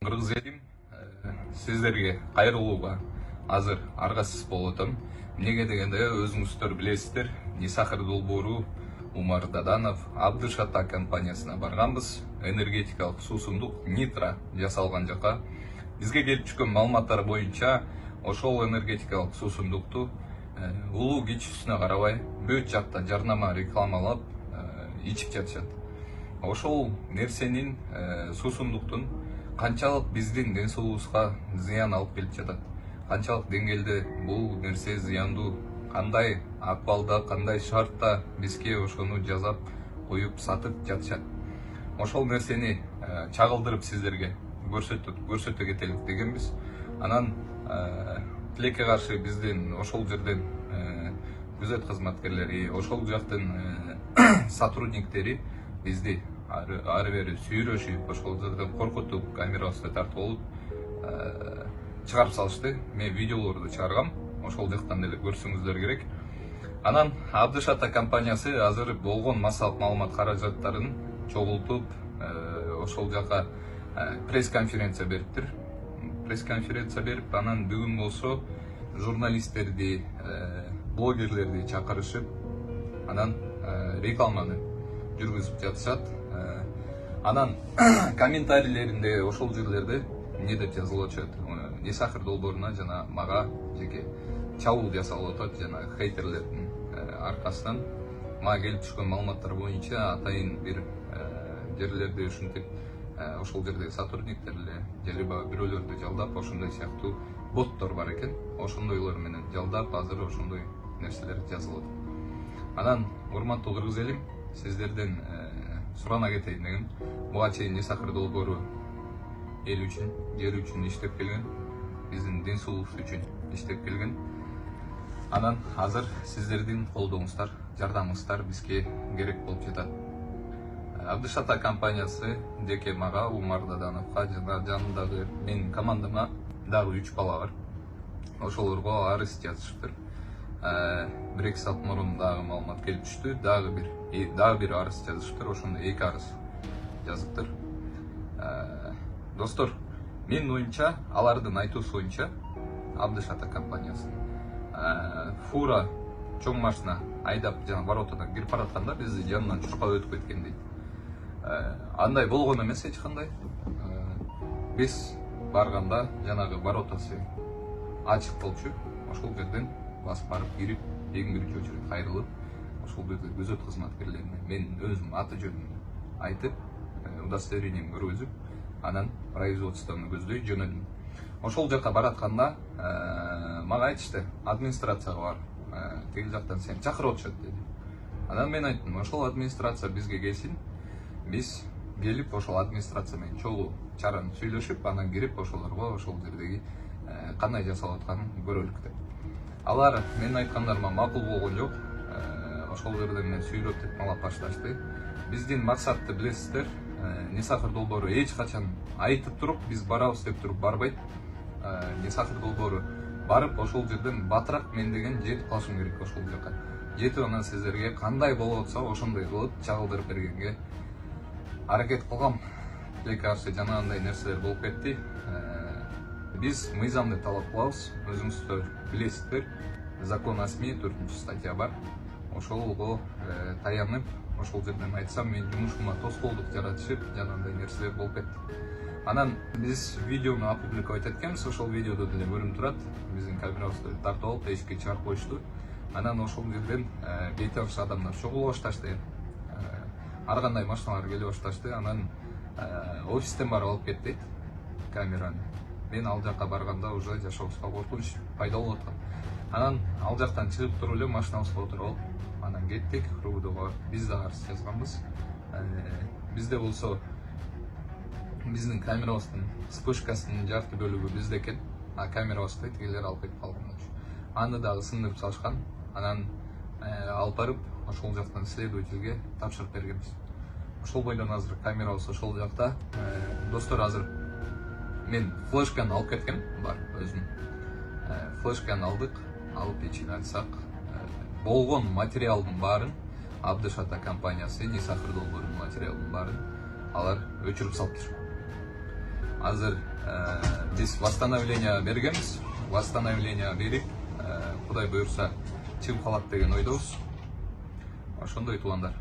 Кыргыз элим сиздерге кайрылууга азыр аргасыз болуп атам. Эмнеге дегенде өзүңүздөр билесиздер, Нисахыр долбоору Умар Даданов Абдыш Ата компаниясына барганбыз. Энергетикалык суусундук Нитро жасалган жака. Бизге келип түшкөн маалыматтар боюнча ошол энергетикалык суусундукту улуу кичүүсүнө карабай бүт жакта жарнама рекламалап ичип жатышат. Ошол нерсенин суусундуктун канчалык биздин ден соолугубузга зыян алып келип жатат, канчалык деңгээлде бул нерсе зыяндуу, кандай акыбалда, кандай шартта бизге ошону жасап коюп сатып жатышат. Ошол нерсени чагылдырып сиздерге көрсөтө кетелик дегенбиз. Анан тилекке каршы биздин ошол жерден күзөт кызматкерлери, ошол жактын сотрудниктери бизди ары бери сүйрөшүп, ошол жерден коркутуп, камерабызды тартып алып чыгарып салышты. Мен видеолорду чыгаргам, ошол жактан деле көрсөңүздөр керек. Анан Абдыш Ата компаниясы азыр болгон массалык маалымат каражаттарын чогултуп, ошол жака пресс-конференция бериптир. Пресс-конференция берип, анан бүгүн болсо журналисттерди, блогерлерди чакырышып, анан рекламаны жүргүзүп жатышат. Анан комментарийлеринде ошол жерлерде эмне деп жазылып атат? Нисахыр долбооруна жана мага жеке чабуул жасалып атат, жана хейтерлердин аркасынан мага келип түшкөн маалыматтар боюнча атайын бир жерлерде ушинтип ошол жердеги сотрудниктер эле же либо бирөөлөрдү жалдап, ошондой сыяктуу боттор бар экен. Ошондойлор менен жалдап, азыр ошондой нерселер жазылып атат. Анан урматтуу кыргыз элим, сиздерден сурана кетейин дегем. Буга чейин Нисахыр долбоору эл үчүн, жер үчүн иштеп келген, биздин ден соолугубуз үчүн иштеп келген. Анан азыр сиздердин колдооңуздар, жардамыңыздар бизге керек болуп жатат. Абдыш Ата компаниясы деке мага, Умар Дадановго жана жанындагы менин командама дагы 3 бала бар. Ошолорго арыз жазышыптыр. 1-2 саат мурун дагы маалымат келип түштү. Дагы бир арыз жазышыптыр. Ошондо 2 арыз жазыптыр. Достор, менин оюмча, алардын айтуусу боюнча, Абдыш Ата компаниясы фура чоң машина айдап жана воротадан кирип баратканда бизди жанынан чуркап өтүп кеткен дейт. Андай болгон эмес эч кандай. Биз барганда жанагы воротасы ачык болчу. Ошол жерден басып барып кирип, эң биринчи очередь кайрылып, ошол жерде күзөт кызматкерлерине мен өзүм аты жөнүмдү айтып, удостоверениемди көргөзүп, анан производствону көздөй жөнөдүм. Ошол жака баратканда мага айтышты, администрацияга бар, тиги жактан сени чакырып атышат деди. Анан мен айттым, ошол администрация бизге келсин, биз келип ошол администрация менен чогуу чаран сүйлөшүп, анан кирип ошолорго ошол жердеги кандай жасалып атканын көрөлүк деп. Алар менин айткандарыма макул болгон жок. Ошол жерден мен сүйлөп тетмалап башташты. Биздин максатты билесиздер, Нисахыр долбоору эч качан айтып туруп, биз барабыз деп туруп барбайт. Нисахыр долбоору барып, ошол жерден батыраак мен деген жетип калышым керек ошол жака. Жетип анан сиздерге кандай болуп атса, ошондой кылып чагылдырып бергенге аракет кылгам. Тилекке каршы жанагындай нерселер болуп кетти. Биз мыйзамды талап кылабыз. Өзүңүздөр билесиздер, закон о СМИ 4-статья бар. Ошолго таянып, ошол жерден айтсам, мен жумушума тоскоолдук жаратышып, жанагындай нерселер болуп кетти. Анан биз видеону опубликовать эткенбиз, ошол видеодо деле көрүнүп турат. Биздин камерабызды тартып алып, эшикке чыгарып коюшту. Анан ошол жерден бейтаныс адамдар чогула башташты. Ар кандай машиналар келе башташты. Анан офистен барып алып кетти камераны. Мен ал жака барганда уже жашообузга коркунуч пайда болуп аткан. Анан ал жактан чыгып туруп эле машинабызга отуруп алып, анан кеттик РУВДга. Биз да арыз жазганбыз. Бизде болсо биздин камерабыздын вспышкасынын жарты бөлүгү бизде экен, а камерабызды тигилер алып кетип калган болчу. Аны дагы сындырып салышкан. Анан алып барып ошол жактан следовательге тапшырып бергенбиз. Ошол бойдон азыр камерабыз ошол жакта. Достор, азыр мен флешканы алып кеткем, бар өзүм. Флешканы алдык, алып ичине ачсак, болгон материалдын баарын Абдыш Ата компаниясы, Нисахыр долбоорунун материалдын баарын алар өчүрүп салыптыр. азыр биз восстановление бергенбиз, восстановление берип, Кудай буюрса чыгып калат деген ойдобуз. Ошондой тууландар.